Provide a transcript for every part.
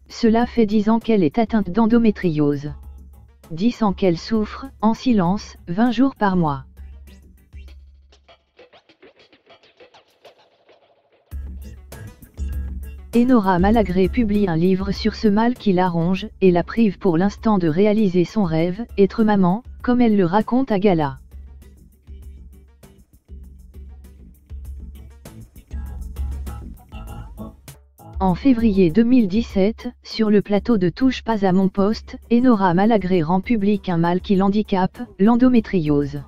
Cela fait 10 ans qu'elle est atteinte d'endométriose. 10 ans qu'elle souffre, en silence, 20 jours par mois. Enora Malagré publie un livre sur ce mal qui la ronge, et la prive pour l'instant de réaliser son rêve, être maman, comme elle le raconte à Gala. En février 2017, sur le plateau de Touche pas à mon poste, Enora Malagré rend public un mal qui l'handicape, l'endométriose.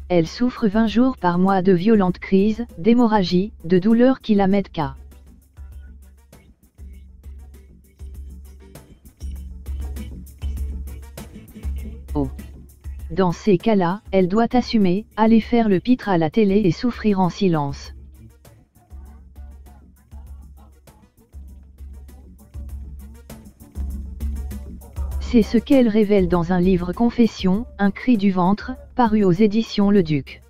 Elle souffre 20 jours par mois de violentes crises, d'hémorragie, de douleurs qui la mettent KO. Dans ces cas-là, elle doit assumer, aller faire le pitre à la télé et souffrir en silence. C'est ce qu'elle révèle dans un livre Confession, un cri du ventre, paru aux éditions Le Duc.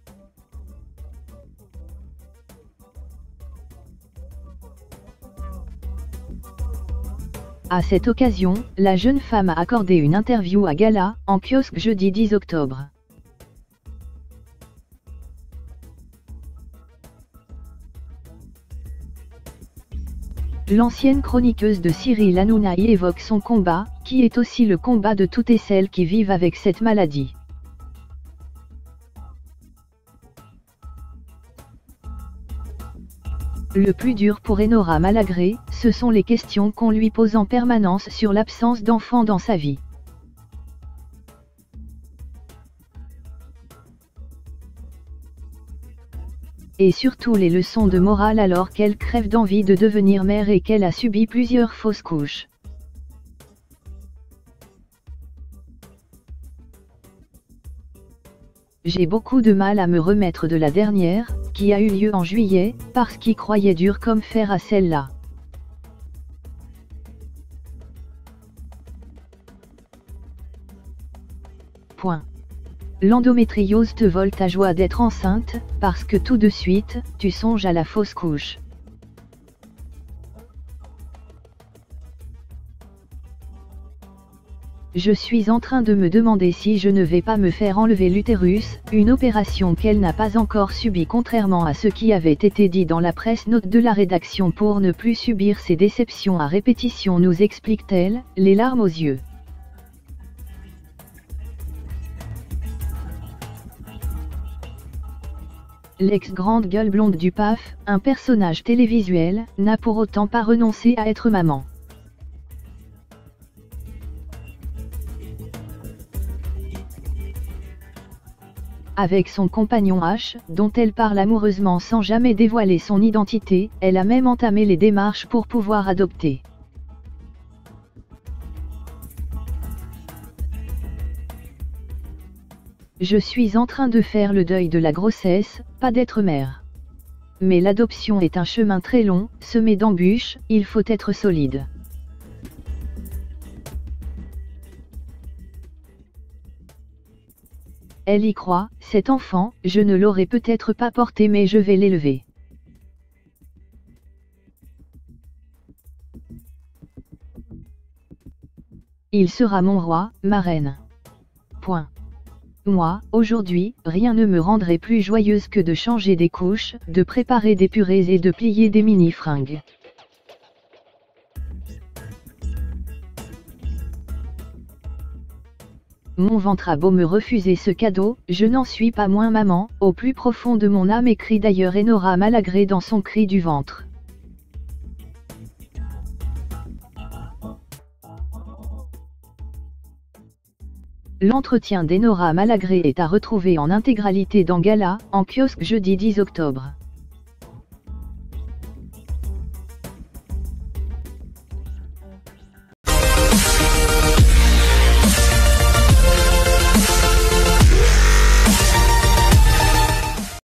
À cette occasion, la jeune femme a accordé une interview à Gala, en kiosque jeudi 10 octobre. L'ancienne chroniqueuse de Cyril Hanouna y évoque son combat, qui est aussi le combat de toutes et celles qui vivent avec cette maladie. Le plus dur pour Enora Malagré, ce sont les questions qu'on lui pose en permanence sur l'absence d'enfants dans sa vie. Et surtout les leçons de morale alors qu'elle crève d'envie de devenir mère et qu'elle a subi plusieurs fausses couches. J'ai beaucoup de mal à me remettre de la dernière, qui a eu lieu en juillet, parce qu'y croyait dur comme fer à celle-là. Point. L'endométriose te vole ta joie d'être enceinte, parce que tout de suite, tu songes à la fausse couche. Je suis en train de me demander si je ne vais pas me faire enlever l'utérus, une opération qu'elle n'a pas encore subie contrairement à ce qui avait été dit dans la presse note de la rédaction pour ne plus subir ces déceptions à répétition nous explique-t-elle, les larmes aux yeux. L'ex-grande gueule blonde du PAF, un personnage télévisuel, n'a pour autant pas renoncé à être maman. Avec son compagnon H, dont elle parle amoureusement sans jamais dévoiler son identité, elle a même entamé les démarches pour pouvoir adopter. Je suis en train de faire le deuil de la grossesse, pas d'être mère. Mais l'adoption est un chemin très long, semé d'embûches, il faut être solide. Elle y croit, cet enfant, je ne l'aurais peut-être pas porté mais je vais l'élever. Il sera mon roi, ma reine. Point. Moi, aujourd'hui, rien ne me rendrait plus joyeuse que de changer des couches, de préparer des purées et de plier des mini-fringues. Mon ventre a beau me refuser ce cadeau, je n'en suis pas moins maman, au plus profond de mon âme écrit d'ailleurs Enora Malagré dans son cri du ventre. L'entretien d'Enora Malagré est à retrouver en intégralité dans Gala, en kiosque jeudi 10 octobre.